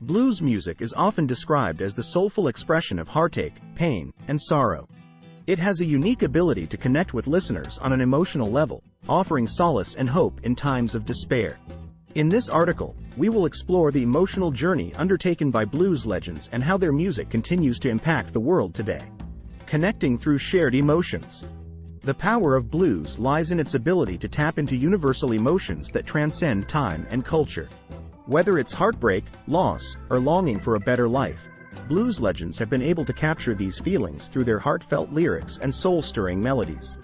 Blues music is often described as the soulful expression of heartache, pain, and sorrow. It has a unique ability to connect with listeners on an emotional level, offering solace and hope in times of despair. In this article, we will explore the emotional journey undertaken by blues legends and how their music continues to impact the world today. Connecting through shared emotions. The power of blues lies in its ability to tap into universal emotions that transcend time and culture. Whether it's heartbreak, loss, or longing for a better life, blues legends have been able to capture these feelings through their heartfelt lyrics and soul-stirring melodies.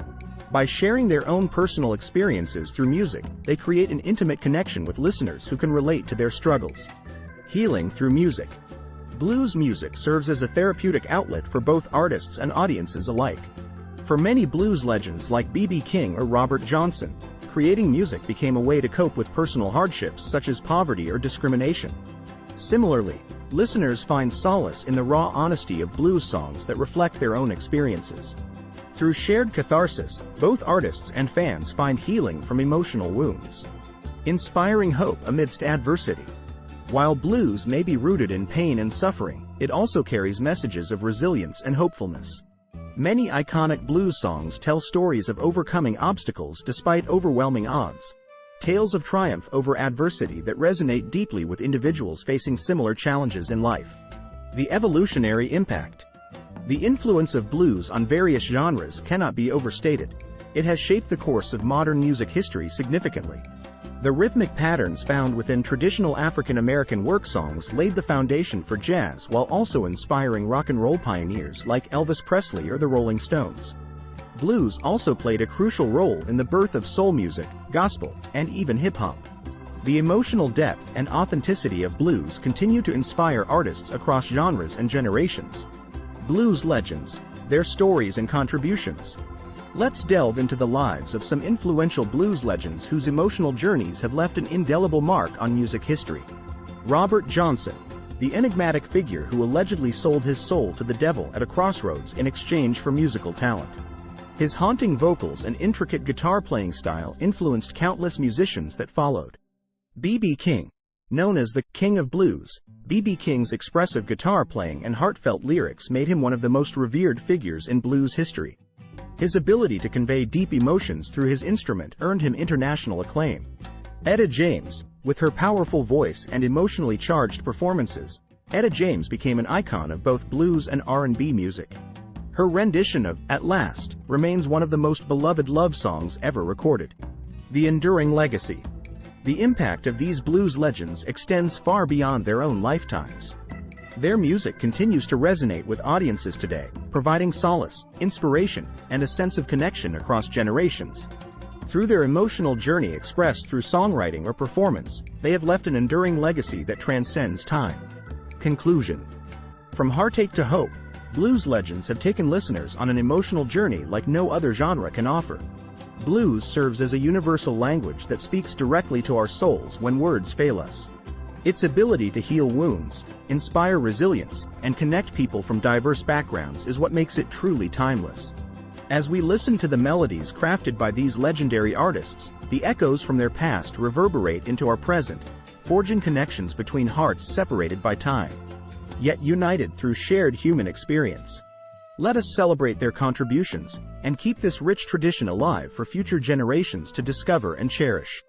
By sharing their own personal experiences through music, they create an intimate connection with listeners who can relate to their struggles. Healing through music. Blues music serves as a therapeutic outlet for both artists and audiences alike. For many blues legends like B.B. King or Robert Johnson, creating music became a way to cope with personal hardships such as poverty or discrimination. Similarly, listeners find solace in the raw honesty of blues songs that reflect their own experiences. Through shared catharsis, both artists and fans find healing from emotional wounds, inspiring hope amidst adversity. While blues may be rooted in pain and suffering, it also carries messages of resilience and hopefulness. Many iconic blues songs tell stories of overcoming obstacles despite overwhelming odds, tales of triumph over adversity that resonate deeply with individuals facing similar challenges in life. The evolutionary impact. The influence of blues on various genres cannot be overstated. It has shaped the course of modern music history significantly. The rhythmic patterns found within traditional African American work songs laid the foundation for jazz while also inspiring rock and roll pioneers like Elvis Presley or the Rolling Stones. Blues also played a crucial role in the birth of soul music, gospel, and even hip-hop. The emotional depth and authenticity of blues continue to inspire artists across genres and generations. Blues legends, their stories and contributions. Let's delve into the lives of some influential blues legends whose emotional journeys have left an indelible mark on music history. Robert Johnson, the enigmatic figure who allegedly sold his soul to the devil at a crossroads in exchange for musical talent. His haunting vocals and intricate guitar playing style influenced countless musicians that followed. B.B. King, known as the King of Blues, B.B. King's expressive guitar playing and heartfelt lyrics made him one of the most revered figures in blues history. His ability to convey deep emotions through his instrument earned him international acclaim. Etta James, with her powerful voice and emotionally charged performances, Etta James became an icon of both blues and R&B music. Her rendition of "At Last" remains one of the most beloved love songs ever recorded. The enduring legacy. The impact of these blues legends extends far beyond their own lifetimes. Their music continues to resonate with audiences today, providing solace, inspiration, and a sense of connection across generations. Through their emotional journey expressed through songwriting or performance, they have left an enduring legacy that transcends time. Conclusion. From heartache to hope, blues legends have taken listeners on an emotional journey like no other genre can offer. Blues serves as a universal language that speaks directly to our souls when words fail us. Its ability to heal wounds, inspire resilience, and connect people from diverse backgrounds is what makes it truly timeless. As we listen to the melodies crafted by these legendary artists, the echoes from their past reverberate into our present, forging connections between hearts separated by time, yet united through shared human experience. Let us celebrate their contributions, and keep this rich tradition alive for future generations to discover and cherish.